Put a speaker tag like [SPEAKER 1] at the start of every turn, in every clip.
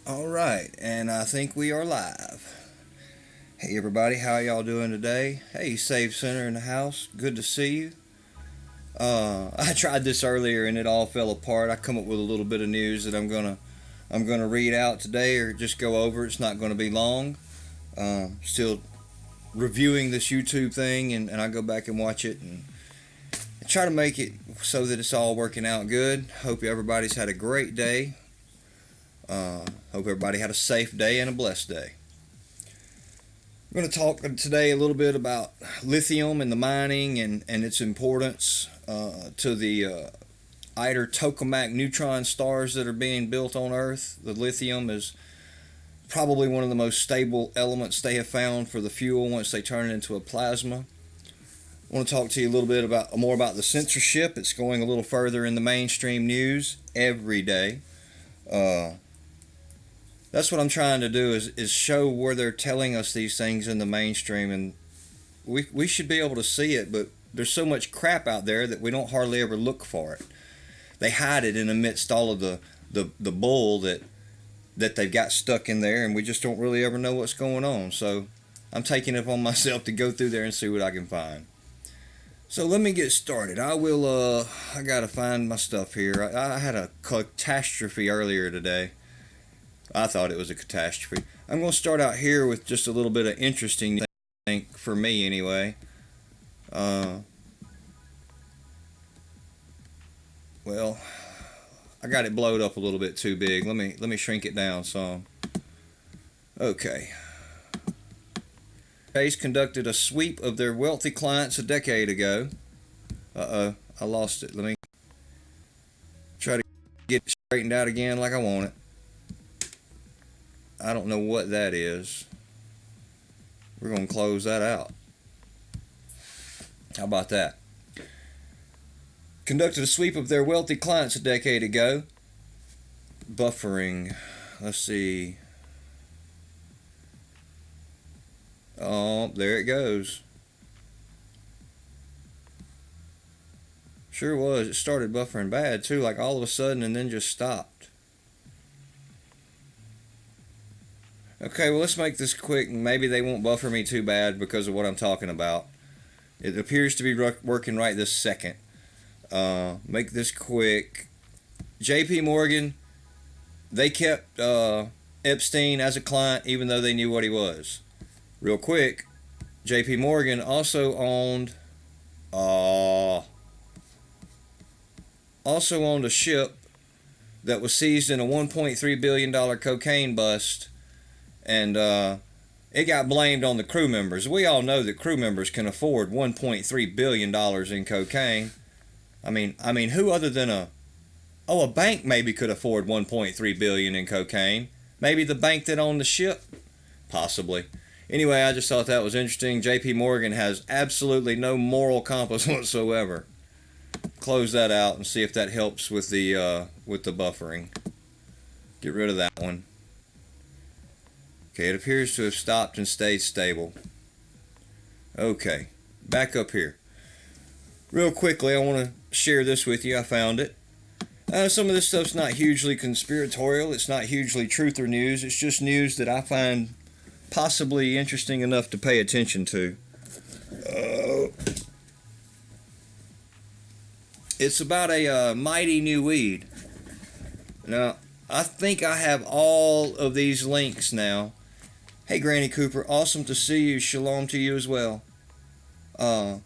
[SPEAKER 1] All right, and I think we are live. Hey everybody, how y'all doing today? Hey, Save Center in the house. Good to see you. I tried this earlier and it all fell apart. I come up with a little bit of news that I'm gonna read out today or just go over. It's not going to be long. Still reviewing this YouTube thing, and I go back and watch it and try to make it so that it's all working out good. Hope everybody's had a great day. Hope everybody had a safe day and a blessed day. I'm going to talk today a little bit about lithium and the mining and its importance to the ITER tokamak neutron stars that are being built on Earth. The lithium is probably one of the most stable elements they have found for the fuel once they turn it into a plasma. I want to talk to you a little bit more about the censorship. It's going a little further in the mainstream news every day. That's what I'm trying to do is show where they're telling us these things in the mainstream, and we should be able to see it, but there's so much crap out there that we don't hardly ever look for it. They hide it in amidst all of the bull that they've got stuck in there, and we just don't really ever know what's going on. So I'm taking it upon myself to go through there and see what I can find. So let me get started. I gotta find my stuff here. I had a catastrophe earlier today. I thought it was a catastrophe. I'm going to start out here with just a little bit of interesting thing for me anyway. Well, I got it blowed up a little bit too big. Let me shrink it down some. Okay. Chase conducted a sweep of their wealthy clients a decade ago. I lost it. Let me try to get it straightened out again like I want it. I don't know what that is. We're going to close that out. How about that? Conducted a sweep of their wealthy clients a decade ago. Buffering. Let's see. Oh, there it goes. Sure was. It started buffering bad too, like all of a sudden, and then just stopped. Okay, well, let's make this quick, and maybe they won't buffer me too bad because of what I'm talking about. It appears to be working right this second. Make this quick. JP Morgan, they kept Epstein as a client even though they knew what he was. Real quick, JP Morgan also owned a ship that was seized in a $1.3 billion cocaine bust. And it got blamed on the crew members. We all know that crew members can afford $1.3 billion in cocaine. I mean, who other than a bank maybe could afford $1.3 billion in cocaine? Maybe the bank that owned the ship? Possibly. Anyway, I just thought that was interesting. JP Morgan has absolutely no moral compass whatsoever. Close that out and see if that helps with the buffering. Get rid of that one. Okay, it appears to have stopped and stayed stable. Okay, back up here. Real quickly, I want to share this with you. I found it. Some of this stuff's not hugely conspiratorial. It's not hugely truth or news. It's just news that I find possibly interesting enough to pay attention to. It's about a mighty new weed. Now, I think I have all of these links now. Hey, Granny Cooper, awesome to see you. Shalom to you as well. I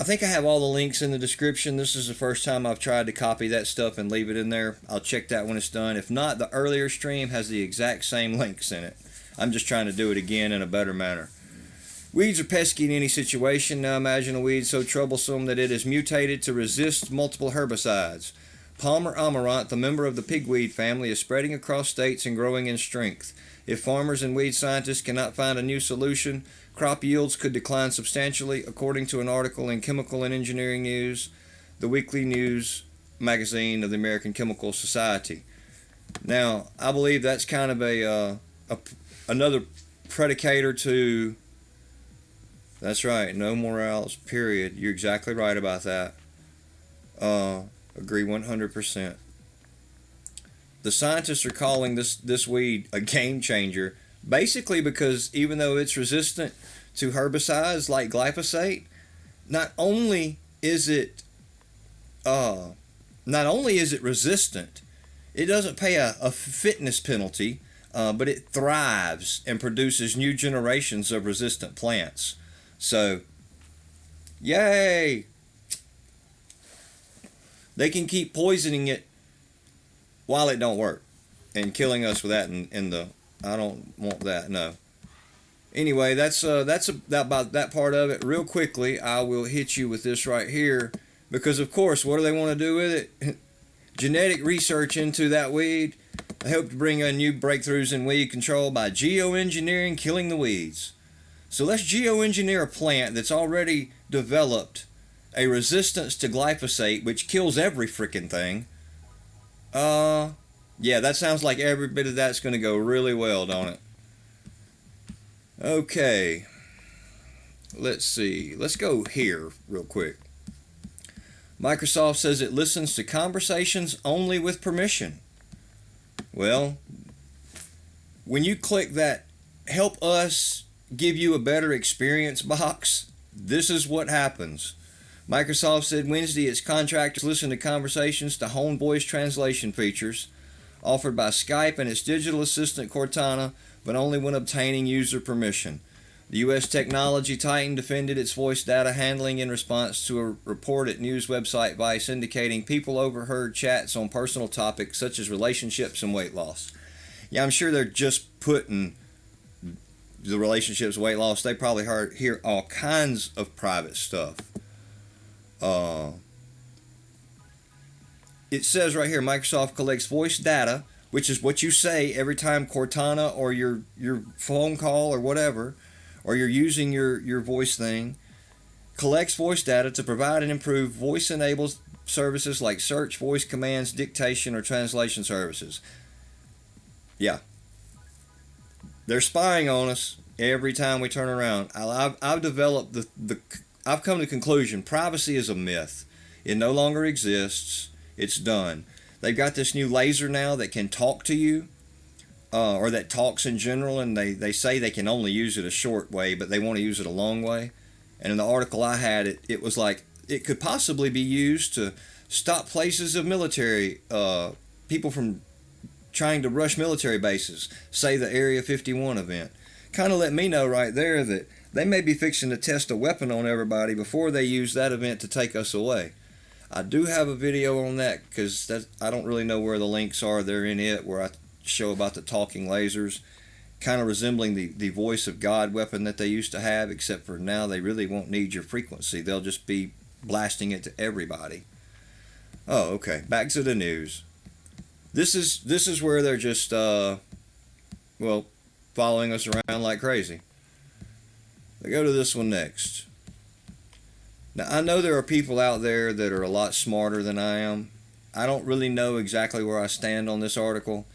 [SPEAKER 1] think I have all the links in the description. This is the first time I've tried to copy that stuff and leave it in there. I'll check that when it's done. If not, the earlier stream has the exact same links in it. I'm just trying to do it again in a better manner. Weeds are pesky in any situation. Now imagine a weed so troublesome that it is mutated to resist multiple herbicides. Palmer amaranth, a member of the pigweed family, is spreading across states and growing in strength. If farmers and weed scientists cannot find a new solution, crop yields could decline substantially, according to an article in Chemical and Engineering News, the weekly news magazine of the American Chemical Society. Now, I believe that's kind of another predicator to. That's right, no morals, period. You're exactly right about that. Agree 100%. the scientists are calling this weed a game changer, basically because even though it's resistant to herbicides like glyphosate, not only is it uh, not only is it resistant, it doesn't pay a fitness penalty, but it thrives and produces new generations of resistant plants. So, yay! They can keep poisoning it while it don't work and killing us with that in the. I don't want that. No. Anyway, that's about that part of it. Real quickly, I will hit you with this right here because, of course, what do they want to do with it? Genetic research into that weed. They hope to bring new breakthroughs in weed control by geoengineering, killing the weeds. So let's geoengineer a plant that's already developed a resistance to glyphosate, which kills every freaking thing. Yeah, that sounds like every bit of that's going to go really well, don't it? Okay. Let's see. Let's go here real quick. Microsoft says it listens to conversations only with permission. Well, when you click that help us give you a better experience box, this is what happens. Microsoft said Wednesday its contractors listen to conversations to hone voice translation features offered by Skype and its digital assistant Cortana, but only when obtaining user permission. The U.S. technology titan defended its voice data handling in response to a report at news website Vice indicating people overheard chats on personal topics such as relationships and weight loss. Yeah, I'm sure they're just putting the relationships, weight loss. They probably hear all kinds of private stuff. It says right here, Microsoft collects voice data, which is what you say every time Cortana or your phone call or whatever, or you're using your voice thing, collects voice data to provide and improve voice-enabled services like search, voice commands, dictation, or translation services. Yeah. They're spying on us every time we turn around. I've developed I've come to the conclusion privacy is a myth. It no longer exists. It's done. They've got this new laser now that can talk to you, or that talks in general, and they say they can only use it a short way, but they want to use it a long way. And in the article I had, it was like it could possibly be used to stop places of military, people from trying to rush military bases, say the Area 51 event. Kind of let me know right there that they may be fixing to test a weapon on everybody before they use that event to take us away. I do have a video on that because I don't really know where the links are. They're in it where I show about the talking lasers, kind of resembling the voice of God weapon that they used to have, except for now they really won't need your frequency. They'll just be blasting it to everybody. Oh, okay. Back to the news. This is where they're just following us around like crazy. They go to this one next. Now, I know there are people out there that are a lot smarter than I am. I don't really know exactly where I stand on this article,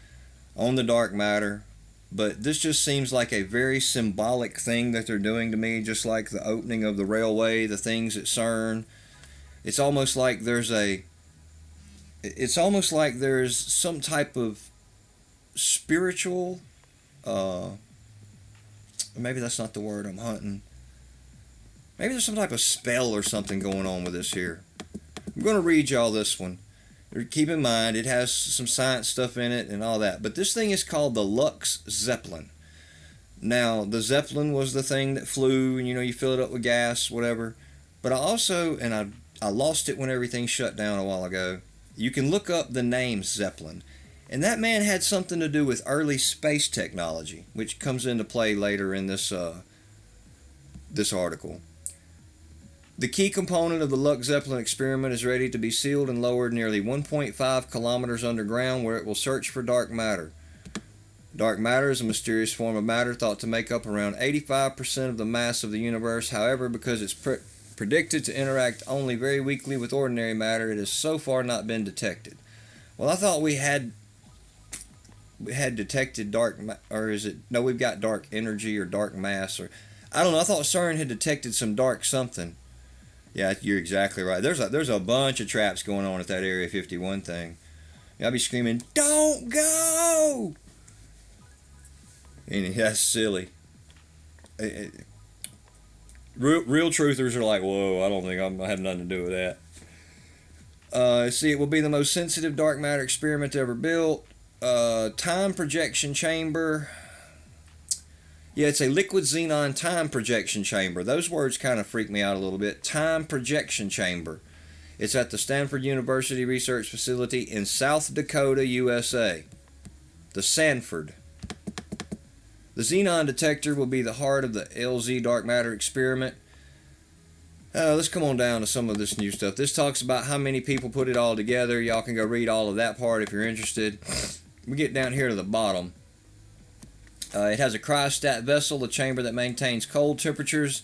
[SPEAKER 1] on the dark matter, but this just seems like a very symbolic thing that they're doing to me, just like the opening of the railway, the things at CERN. It's almost like there's some type of spiritual, maybe that's not the word I'm hunting. Maybe there's some type of spell or something going on with this here. I'm going to read y'all this one. Keep in mind, it has some science stuff in it and all that. But this thing is called the Lux Zeppelin. Now, the Zeppelin was the thing that flew, and you fill it up with gas, whatever. But I also, and I lost it when everything shut down a while ago, you can look up the name Zeppelin. And that man had something to do with early space technology, which comes into play later in this article. The key component of the Lux Zeppelin experiment is ready to be sealed and lowered nearly 1.5 kilometers underground, where it will search for dark matter. Dark matter is a mysterious form of matter thought to make up around 85% of the mass of the universe. However, because it's predicted to interact only very weakly with ordinary matter, it has so far not been detected. Well, I thought we had detected we've got dark energy or dark mass, or I don't know. I thought CERN had detected some dark something. Yeah, you're exactly right. There's a bunch of traps going on at that Area 51 thing. I'll be screaming, "Don't go!" And that's silly. Real truthers are like, "Whoa, I don't think I have nothing to do with that." See, it will be the most sensitive dark matter experiment ever built. Time projection chamber. Yeah, it's a liquid xenon time projection chamber. Those words kind of freak me out a little bit. Time projection chamber. It's at the Stanford University Research Facility in South Dakota, USA. The Sanford. The xenon detector will be the heart of the LZ dark matter experiment. Let's come on down to some of this new stuff. This talks about how many people put it all together. Y'all can go read all of that part if you're interested. We get down here to the bottom. It has a cryostat vessel, a chamber that maintains cold temperatures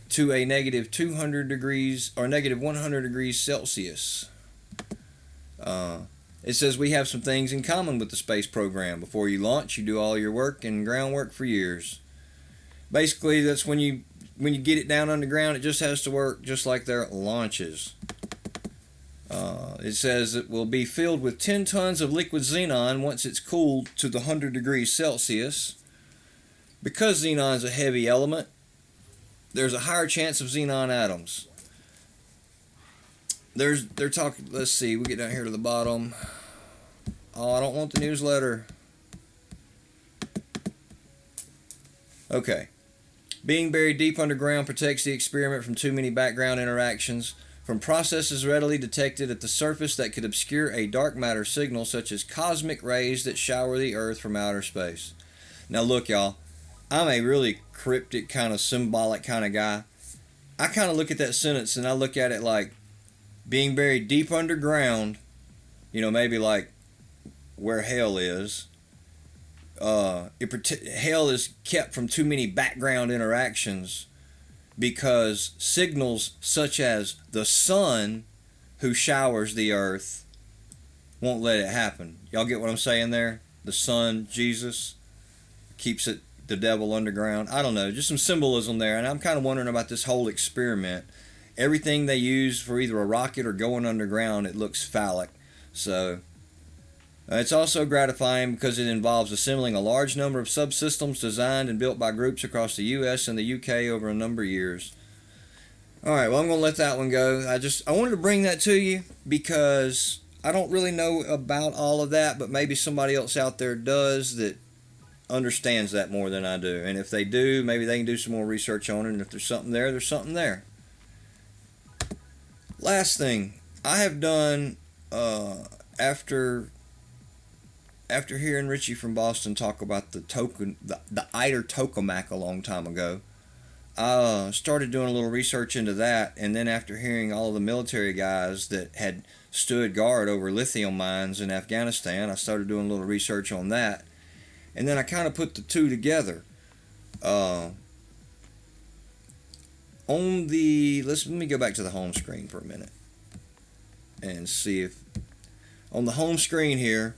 [SPEAKER 1] to a negative 200 degrees or negative 100 degrees Celsius. It says we have some things in common with the space program. Before you launch, you do all your work and groundwork for years. Basically, that's when you get it down underground, it just has to work just like their launches. It says it will be filled with 10 tons of liquid xenon once it's cooled to the 100 degrees Celsius. Because xenon is a heavy element, there's a higher chance of xenon atoms. They're talking. Let's see. We get down here to the bottom. Oh, I don't want the newsletter. Okay. Being buried deep underground protects the experiment from too many background interactions, from processes readily detected at the surface that could obscure a dark matter signal, such as cosmic rays that shower the Earth from outer space. Now look, y'all. I'm a really cryptic, kind of symbolic kind of guy. I kind of look at that sentence and I look at it like being buried deep underground, maybe like where hell is. Hell is kept from too many background interactions because signals such as the sun, who showers the earth, won't let it happen. Y'all get what I'm saying there? The sun, Jesus, keeps the devil underground. I don't know, just some symbolism there. And I'm kind of wondering about this whole experiment. Everything they use for either a rocket or going underground, it looks phallic. So it's also gratifying because it involves assembling a large number of subsystems designed and built by groups across the US and the UK over a number of years. Alright, well, I'm going to let that one go. I wanted to bring that to you because I don't really know about all of that, but maybe somebody else out there does that understands that more than I do. And if they do, maybe they can do some more research on it. And if there's something there, there's something there. Last thing I have done after hearing Richie from Boston talk about the ITER tokamak a long time ago, I started doing a little research into that. And then after hearing all of the military guys that had stood guard over lithium mines in Afghanistan, I started doing a little research on that. And then I kind of put the two together. Let me go back to the home screen for a minute and see if on the home screen here,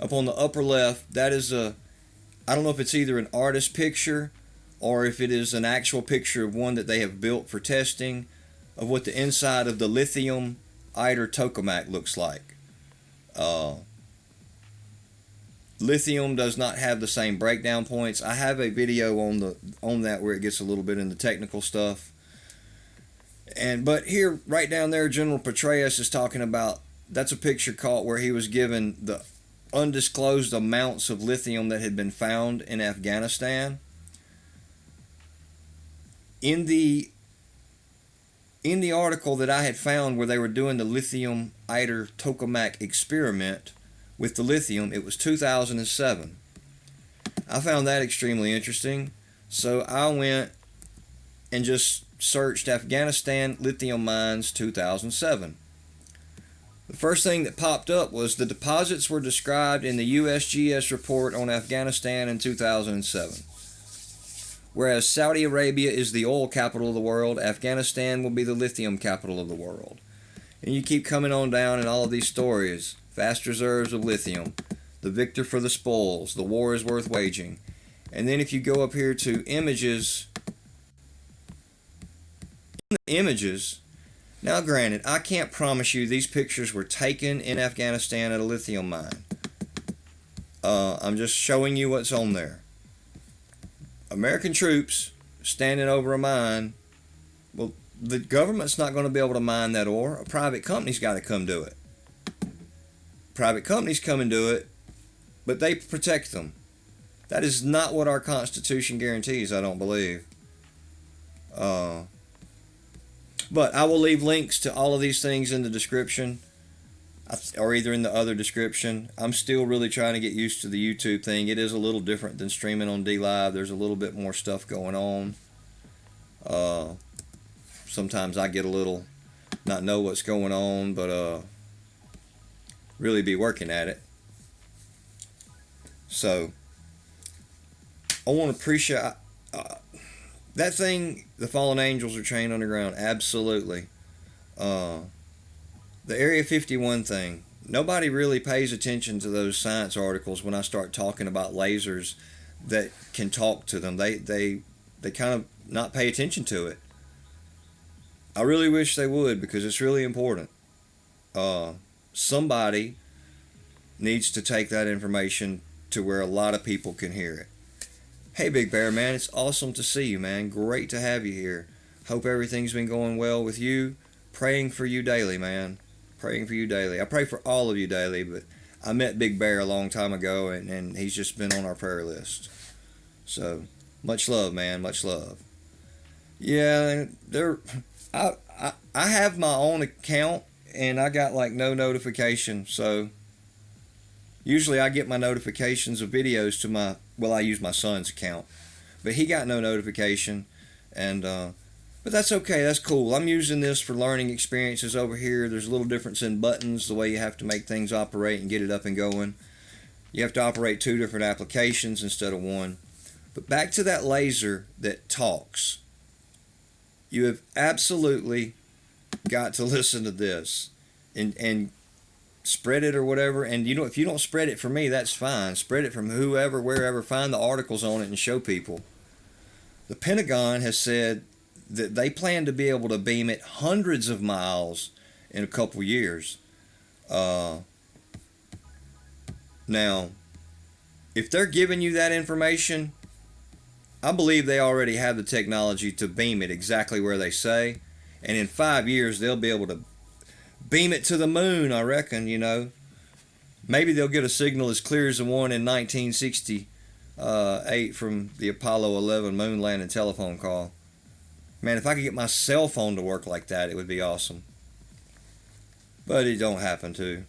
[SPEAKER 1] up on the upper left, that is I don't know if it's either an artist picture or if it is an actual picture of one that they have built for testing of what the inside of the lithium ITER tokamak looks like. Lithium does not have the same breakdown points. I have a video on that where it gets a little bit into technical stuff. But here, right down there, General Petraeus is talking about, that's a picture caught where he was given the undisclosed amounts of lithium that had been found in Afghanistan. In the article that I had found where they were doing the lithium ITER tokamak experiment with the lithium, it was 2007. I found that extremely interesting, so I went and just searched Afghanistan lithium mines 2007. The first thing that popped up was the deposits were described in the USGS report on Afghanistan in 2007. Whereas Saudi Arabia is the oil capital of the world, Afghanistan will be the lithium capital of the world. And you keep coming on down in all of these stories. Vast reserves of lithium, the victor for the spoils, the war is worth waging. And then if you go up here to images, Now, granted, I can't promise you these pictures were taken in Afghanistan at a lithium mine. I'm just showing you what's on there. American troops standing over a mine. Well, the government's not going to be able to mine that ore. A private company's got to come do it. Private companies come and do it, but they protect them. That is not what our Constitution guarantees, I don't believe. But I will leave links to all of these things in the description, or either in the other description. I'm still really trying to get used to the YouTube thing. It is a little different than streaming on dlive. There's a little bit more stuff going on. Sometimes I get a little not know what's going on, but really be working at it. So I want to appreciate that thing. The fallen angels are chained underground. Absolutely. The Area 51 thing. Nobody really pays attention to those science articles when I start talking about lasers that can talk to them. They kind of not pay attention to it. I really wish they would, because it's really important. Somebody needs to take that information to where a lot of people can hear it. Hey, Big Bear, man, it's awesome to see you, man. Great to have you here. Hope everything's been going well with you. Praying for you daily, man. Praying for you daily. I pray for all of you daily, but I met Big Bear a long time ago, and he's just been on our prayer list. So, much love, man. Much love. Yeah, I have my own account, and I got like no notification. So usually I get my notifications of videos to my, well, I use my son's account, but he got no notification. And but that's okay. That's cool. I'm using this for learning experiences over here. There's a little difference in buttons, the way you have to make things operate and get it up and going. You have to operate 2 different applications instead of 1. But back to that laser that talks. You have absolutely got to listen to this and spread it or whatever. And if you don't spread it for me, that's fine. Spread it from whoever, wherever. Find the articles on it and show people. The Pentagon has said that they plan to be able to beam it hundreds of miles in a couple years. Now, if they're giving you that information, I believe they already have the technology to beam it exactly where they say. And in 5 years, they'll be able to beam it to the moon, I reckon, Maybe they'll get a signal as clear as the one in 1968 from the Apollo 11 moon landing telephone call. Man, if I could get my cell phone to work like that, it would be awesome. But it don't happen to.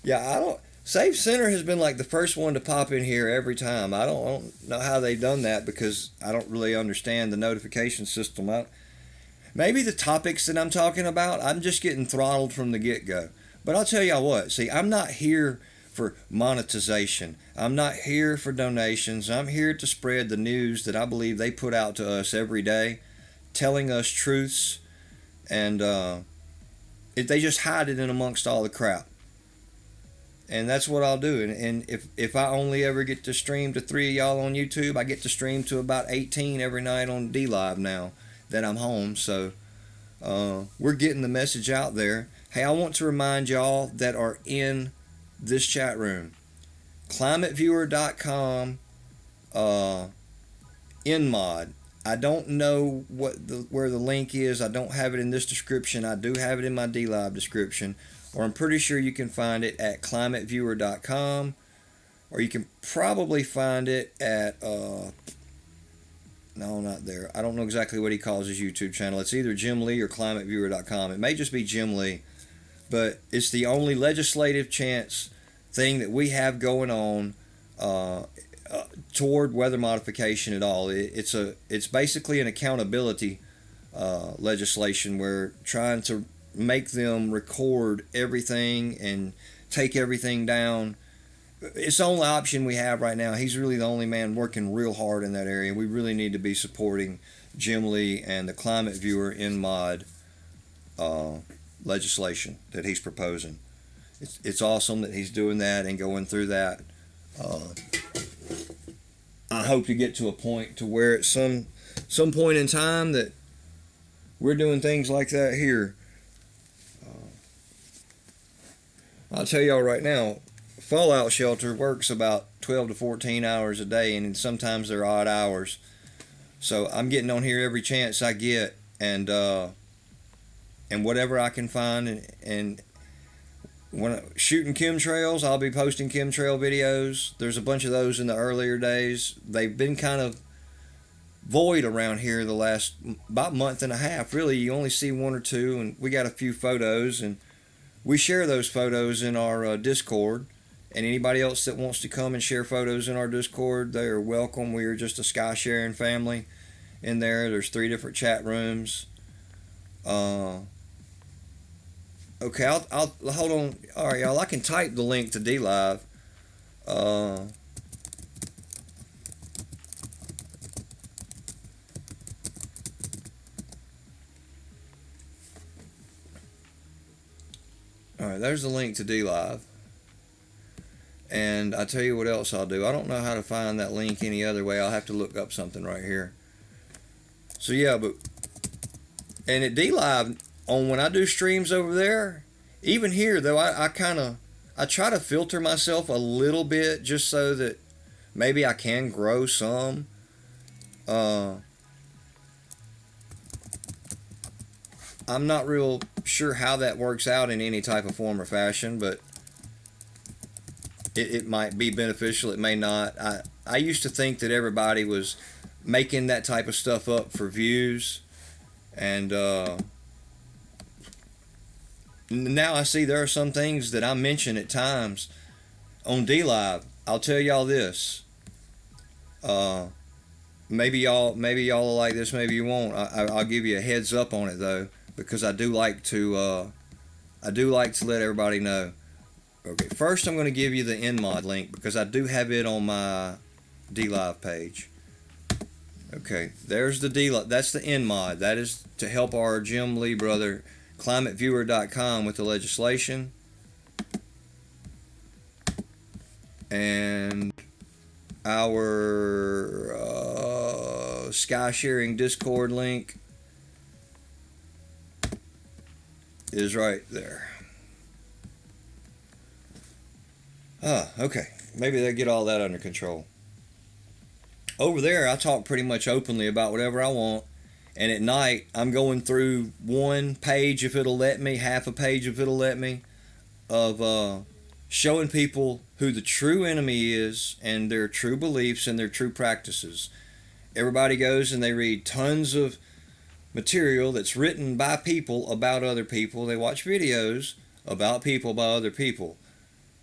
[SPEAKER 1] Yeah, Save Center has been like the first one to pop in here every time. I don't know how they've done that, because I don't really understand the notification system. Maybe the topics that I'm talking about, I'm just getting throttled from the get-go. But I'll tell y'all what, see, I'm not here for monetization. I'm not here for donations. I'm here to spread the news that I believe they put out to us every day, telling us truths, and they just hide it in amongst all the crap. And that's what I'll do. And if I only ever get to stream to 3 of y'all on YouTube, I get to stream to about 18 every night on dlive now that I'm home. So we're getting the message out there. Hey, I want to remind y'all that are in this chat room. climateviewer.com InMod. I don't know where the link is. I don't have it in this description. I do have it in my dlive description. Or I'm pretty sure you can find it at climateviewer.com, or you can probably find it at, no, not there. I don't know exactly what he calls his YouTube channel. It's either Jim Lee or climateviewer.com. It may just be Jim Lee, but it's the only legislative chance thing that we have going on toward weather modification at all. It's basically an accountability legislation. We're trying to make them record everything and take everything down. It's the only option we have right now. He's really the only man working real hard in that area. We really need to be supporting Jim Lee and the Climate Viewer InMod legislation that he's proposing. It's awesome that he's doing that and going through that. I hope to get to a point to where at some point in time that we're doing things like that here. I'll tell y'all right now, FalloutShelter works about 12 to 14 hours a day, and sometimes they're odd hours. So I'm getting on here every chance I get, and whatever I can find, and when shooting chemtrails, I'll be posting chemtrail videos. There's a bunch of those in the earlier days. They've been kind of void around here the last about month and a half. Really, you only see one or two, and we got a few photos, and we share those photos in our Discord. And anybody else that wants to come and share photos in our Discord, they are welcome. We are just a sky sharing family in there. There's 3 different chat rooms. Okay, I'll hold on. All right, y'all. I can type the link to dlive. All right, there's the link to dlive. And I tell you what else I'll do. I don't know how to find that link any other way. I'll have to look up something right here. So yeah, and at dlive, on when I do streams over there, even here though, I try to filter myself a little bit just so that maybe I can grow some. I'm not real sure how that works out in any type of form or fashion, but it might be beneficial. It may not. I used to think that everybody was making that type of stuff up for views, and now I see there are some things that I mention at times on dlive. I'll tell y'all this. Maybe y'all will like this. Maybe you won't. I'll give you a heads up on it though, because I do like to let everybody know. Okay, first I'm going to give you the nmod link because I do have it on my dlive page. Okay, there's the dlive. That's the nmod. That is to help our Jim Lee brother, climateviewer.com, with the legislation. And our sky sharing Discord link is right there. Okay. Maybe they get all that under control. Over there, I talk pretty much openly about whatever I want. And at night, I'm going through one page if it'll let me, half a page if it'll let me, of showing people who the true enemy is and their true beliefs and their true practices. Everybody goes and they read tons of material that's written by people about other people. They watch videos about people by other people.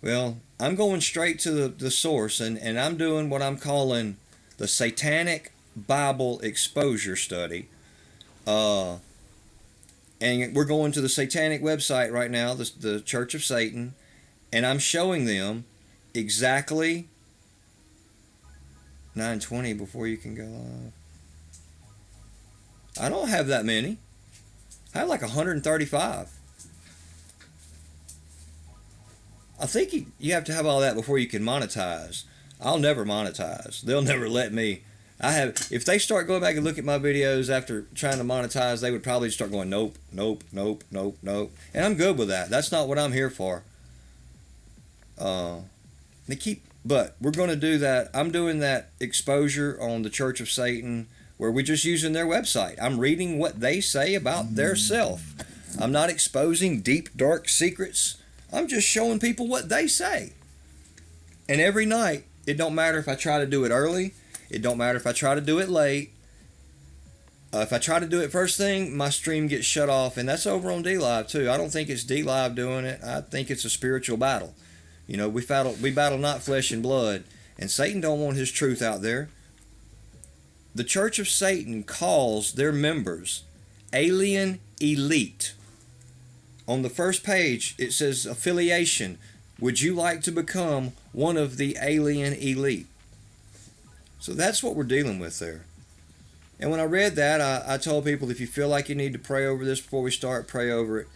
[SPEAKER 1] Well, I'm going straight to the source, and I'm doing what I'm calling the Satanic Bible Exposure Study. And we're going to the Satanic website right now, the Church of Satan, and I'm showing them exactly 9:20 before you can go live. I don't have that many. I have like 135. I think you have to have all that before you can monetize. I'll never monetize. They'll never let me. If they start going back and look at my videos after trying to monetize, they would probably start going, nope, nope, nope, nope, nope. And I'm good with that. That's not what I'm here for. But we're going to do that. I'm doing that exposure on the Church of Satan where we're just using their website. I'm reading what they say about their self. I'm not exposing deep, dark secrets. I'm just showing people what they say. And every night, it don't matter if I try to do it early. It don't matter if I try to do it late. If I try to do it first thing, my stream gets shut off. And that's over on dlive too. I don't think it's dlive doing it. I think it's a spiritual battle. You know, we battle not flesh and blood. And Satan don't want his truth out there. The Church of Satan calls their members alien elite. On the first page, it says affiliation. Would you like to become one of the alien elite? So that's what we're dealing with there. And when I read that, I told people, if you feel like you need to pray over this before we start, pray over it.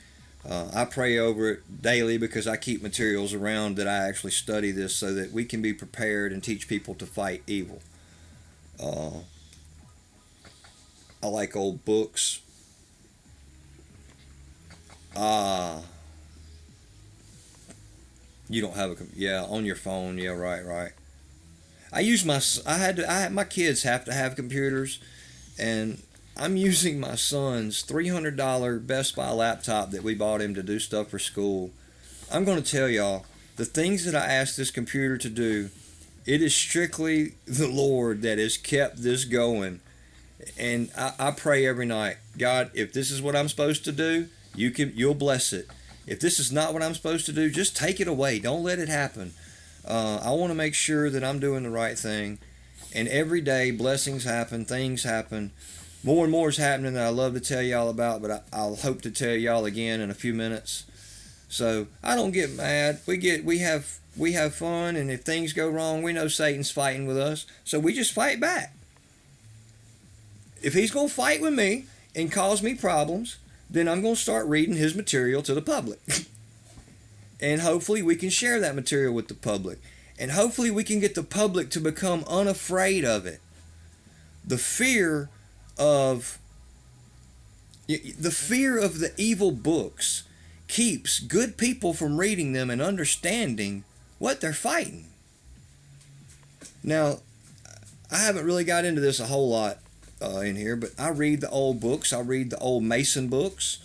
[SPEAKER 1] I pray over it daily because I keep materials around that I actually study this so that we can be prepared and teach people to fight evil. I like old books. Ah, you don't have yeah, on your phone. Yeah, right, right. I use my I had my kids have to have computers, and I'm using my son's $300 Best Buy laptop that we bought him to do stuff for school. I'm going to tell y'all the things that I asked this computer to do. It is strictly the Lord that has kept this going, and I pray every night, God, if this is what I'm supposed to do, you'll bless it. If this is not what I'm supposed to do, just take it away. Don't let it happen. I want to make sure that I'm doing the right thing. And every day, blessings happen, things happen. More and more is happening that I love to tell y'all about, but I'll hope to tell y'all again in a few minutes. So I don't get mad. We have fun, and if things go wrong, we know Satan's fighting with us, so we just fight back. If he's going to fight with me and cause me problems, then I'm going to start reading his material to the public. And hopefully we can share that material with the public. And hopefully we can get the public to become unafraid of it. The fear of the evil books keeps good people from reading them and understanding what they're fighting. Now, I haven't really got into this a whole lot in here, but I read the old books. I read the old Mason books.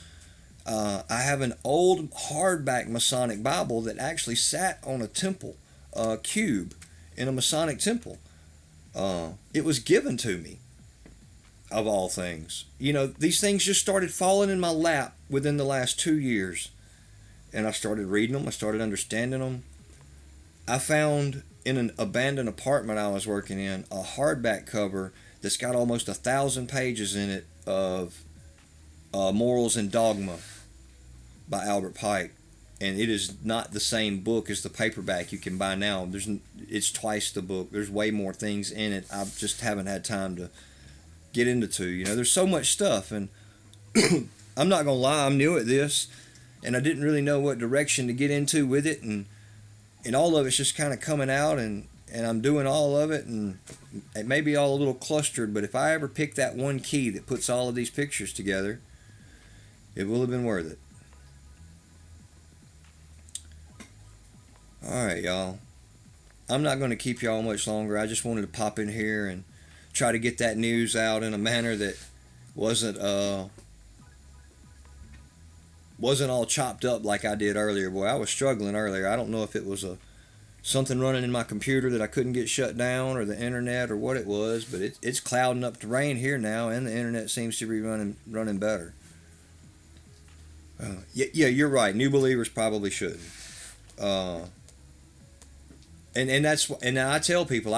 [SPEAKER 1] I have an old hardback Masonic Bible that actually sat on a temple cube in a Masonic temple. It was given to me, of all things. You know, these things just started falling in my lap within the last 2 years. And I started reading them. I started understanding them. I found in an abandoned apartment I was working in a hardback cover that's got almost 1,000 pages in it of Morals and Dogma by Albert Pike, and it is not the same book as the paperback you can buy now. It's twice the book. There's way more things in it. I just haven't had time to get into. You know, there's so much stuff, and I'm not gonna lie, I'm new at this, and I didn't really know what direction to get into with it, and all of it's just kind of coming out, and I'm doing all of it, and it may be all a little clustered, but if I ever pick that one key that puts all of these pictures together, it will have been worth it. Alright, y'all. I'm not going to keep y'all much longer. I just wanted to pop in here and try to get that news out in a manner that wasn't all chopped up like I did earlier. Boy, I was struggling earlier. I don't know if it was something running in my computer that I couldn't get shut down, or the internet, or what it was, but it's clouding up to rain here now, and the internet seems to be running better. Yeah, you're right. New believers probably shouldn't. And I tell people,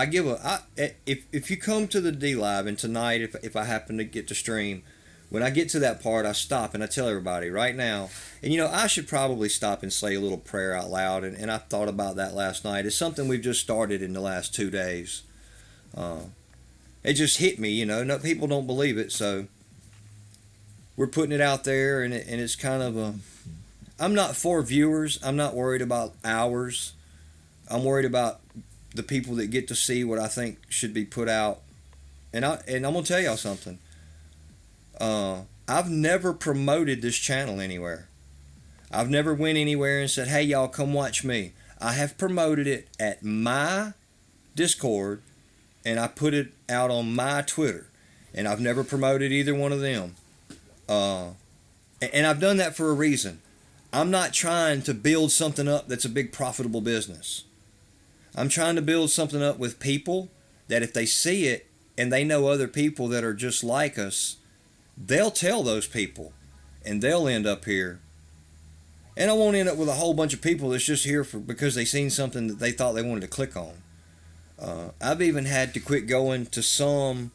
[SPEAKER 1] if you come to the dlive, and tonight if I happen to get to stream, when I get to that part, I stop and I tell everybody right now. And you know, I should probably stop and say a little prayer out loud, and I thought about that last night. It's something we've just started in the last 2 days. It just hit me, you know. No, people don't believe it, so we're putting it out there, and it's kind of I'm not for viewers. I'm not worried about hours. I'm worried about the people that get to see what I think should be put out. And I'm gonna tell y'all something. I've never promoted this channel anywhere. I've never went anywhere and said, "Hey, y'all, come watch me." I have promoted it at my Discord, and I put it out on my Twitter, and I've never promoted either one of them. And I've done that for a reason. I'm not trying to build something up that's a big profitable business. I'm trying to build something up with people that if they see it and they know other people that are just like us, they'll tell those people, and they'll end up here. And I won't end up with a whole bunch of people that's just here because they seen something that they thought they wanted to click on. I've even had to quit going to some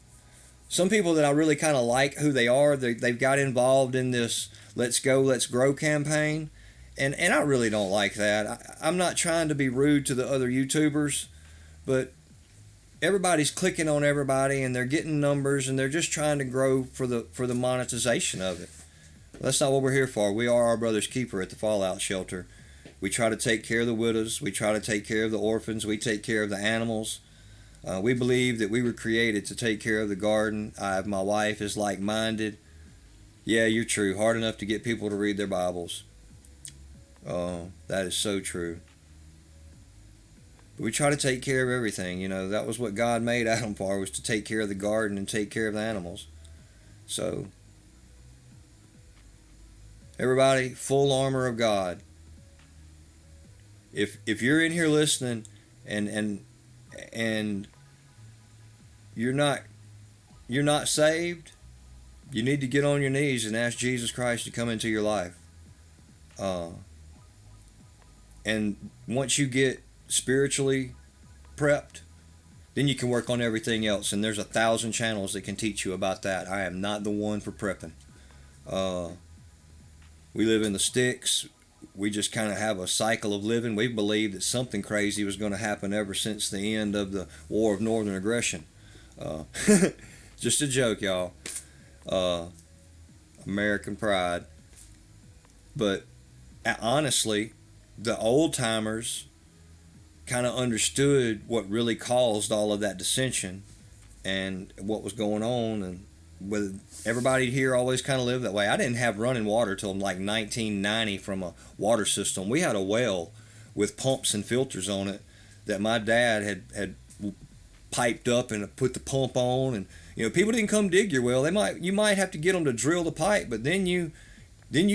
[SPEAKER 1] people that I really kind of like who they are. They've got involved in this Let's Go, Let's Grow campaign. And I really don't like that. I'm not trying to be rude to the other YouTubers, but everybody's clicking on everybody, and they're getting numbers, and they're just trying to grow for the monetization of it. That's not what we're here for. We are our brother's keeper at the FalloutShelter. We try to take care of the widows. We try to take care of the orphans. We take care of the animals. We believe that we were created to take care of the garden. My wife is like-minded. Yeah, you're true. Hard enough to get people to read their Bibles. Oh, that is so true. But we try to take care of everything. You know, that was what God made Adam for, was to take care of the garden and take care of the animals. So, everybody, full armor of God. If you're in here listening and you're not saved, you need to get on your knees and ask Jesus Christ to come into your life. Uh, and once you get spiritually prepped, then you can work on everything else. And there's 1,000 channels that can teach you about that. I am not the one for prepping. We live in the sticks. We just kind of have a cycle of living. We believed that something crazy was going to happen ever since the end of the War of Northern Aggression. Uh, just a joke, y'all. American pride. But honestly, the old timers kind of understood what really caused all of that dissension and what was going on, and with everybody here always kind of lived that way. I didn't have running water till like 1990 from a water system. We had a well with pumps and filters on it that my dad had piped up and put the pump on, and you know, people didn't come dig your well. You might have to get them to drill the pipe, but then you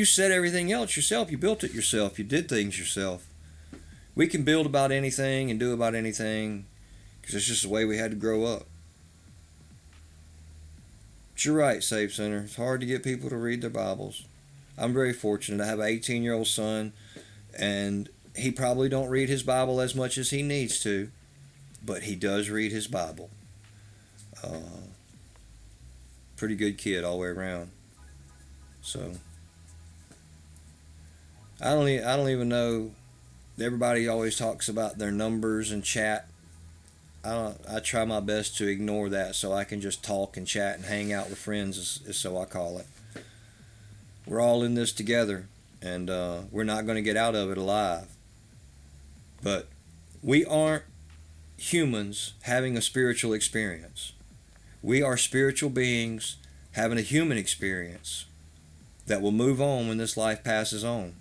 [SPEAKER 1] set everything else yourself. You built it yourself. You did things yourself. We can build about anything and do about anything because it's just the way we had to grow up. But you're right, Save Center. It's hard to get people to read their Bibles. I'm very fortunate. I have an 18-year-old son, and he probably don't read his Bible as much as he needs to, but he does read his Bible. Pretty good kid all the way around. So I don't even know. Everybody always talks about their numbers and chat. I try my best to ignore that so I can just talk and chat and hang out with friends, is so I call it. We're all in this together, and we're not going to get out of it alive. But we aren't humans having a spiritual experience. We are spiritual beings having a human experience that will move on when this life passes on.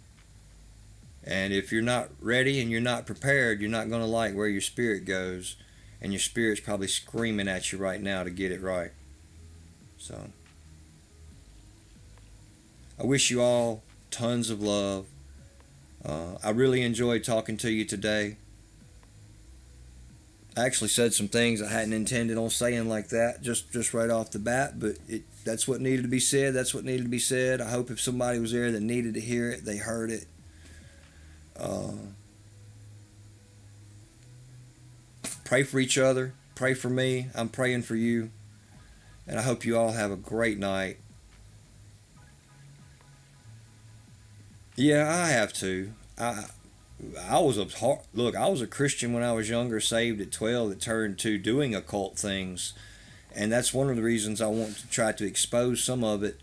[SPEAKER 1] And if you're not ready and you're not prepared, you're not going to like where your spirit goes. And your spirit's probably screaming at you right now to get it right. So, I wish you all tons of love. I really enjoyed talking to you today. I actually said some things I hadn't intended on saying like that, just right off the bat, but that's what needed to be said. That's what needed to be said. I hope if somebody was there that needed to hear it, they heard it. Pray for each other. Pray for me. I'm praying for you. And I hope you all have a great night. Yeah, I have to. I was a Christian when I was younger, saved at 12, that turned to doing occult things. And that's one of the reasons I want to try to expose some of it,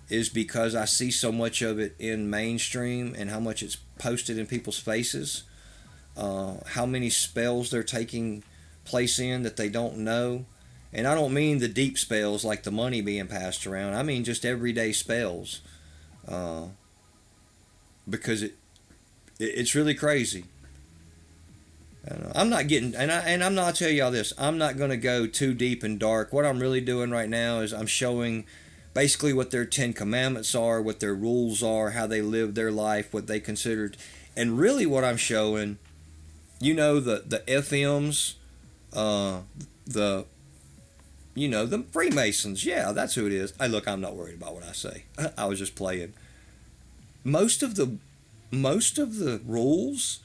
[SPEAKER 1] is because I see so much of it in mainstream and how much it's posted in people's faces. How many spells they're taking place in that they don't know. And I don't mean the deep spells like the money being passed around. I mean just everyday spells. Because it's really crazy. I'm not getting, and I'm not, I'll tell y'all this, I'm not going to go too deep and dark. What I'm really doing right now is I'm showing basically what their 10 commandments are, what their rules are, how they live their life, what they considered. And really what I'm showing, you know, the FMs, the Freemasons. Yeah, that's who it is. Hey, look, I'm not worried about what I say. I was just playing. Most of the rules,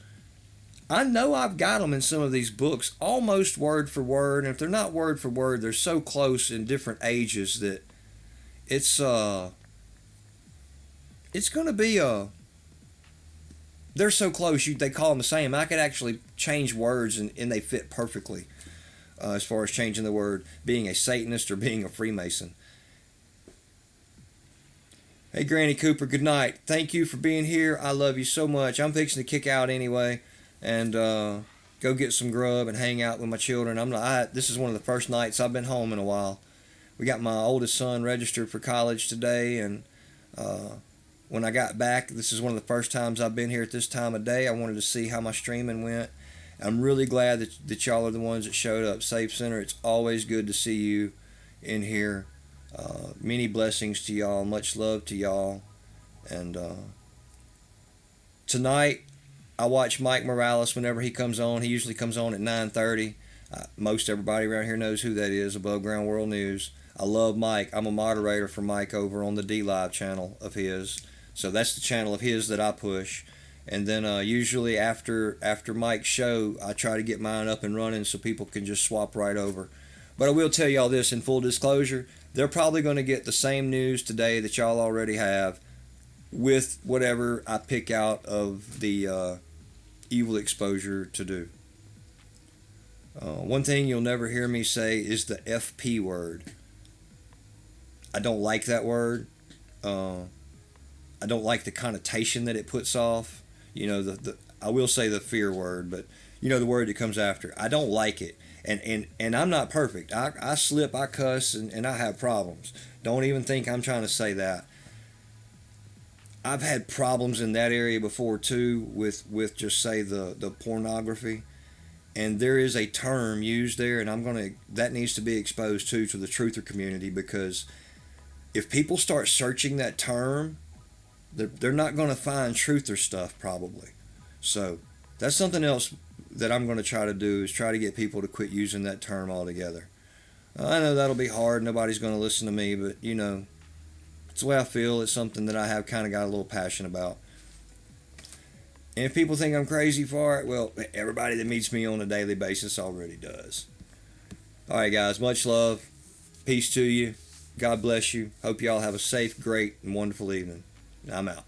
[SPEAKER 1] I know I've got them in some of these books, almost word for word. And if they're not word for word, they're so close in different ages that it's going to be they're so close, they call them the same. I could actually change words and they fit perfectly, as far as changing the word, being a Satanist or being a Freemason. Hey, Granny Cooper, good night. Thank you for being here. I love you so much. I'm fixing to kick out anyway and go get some grub and hang out with my children. This is one of the first nights I've been home in a while. We got my oldest son registered for college today, and Uh, when I got back, this is one of the first times I've been here at this time of day. I wanted to see how my streaming went. I'm really glad that y'all are the ones that showed up. Safe Center, it's always good to see you in here. Many blessings to y'all. Much love to y'all. And tonight, I watch Mike Morales whenever he comes on. He usually comes on at 9:30. Most everybody around here knows who that is, Above Ground World News. I love Mike. I'm a moderator for Mike over on the dlive channel of his. So that's the channel of his that I push. And then usually after Mike's show, I try to get mine up and running so people can just swap right over. But I will tell y'all this in full disclosure, they're probably going to get the same news today that y'all already have with whatever I pick out of the evil exposure to do. One thing you'll never hear me say is the FP word. I don't like that word. I don't like the connotation that it puts off. You know, the I will say the fear word, but you know the word that comes after. I don't like it. And I'm not perfect. I slip, I cuss, and I have problems. Don't even think I'm trying to say that. I've had problems in that area before too with just say the pornography. And there is a term used there, and that needs to be exposed too to the truther community, because if people start searching that term, they're not going to find truther stuff probably. So that's something else that I'm going to try to do, is try to get people to quit using that term altogether. I know that'll be hard. Nobody's going to listen to me, but you know, it's the way I feel. It's something that I have kind of got a little passion about. And if people think I'm crazy for it, well, everybody that meets me on a daily basis already does. All right, guys, much love. Peace to you. God bless you. Hope y'all have a safe, great, and wonderful evening. I'm out.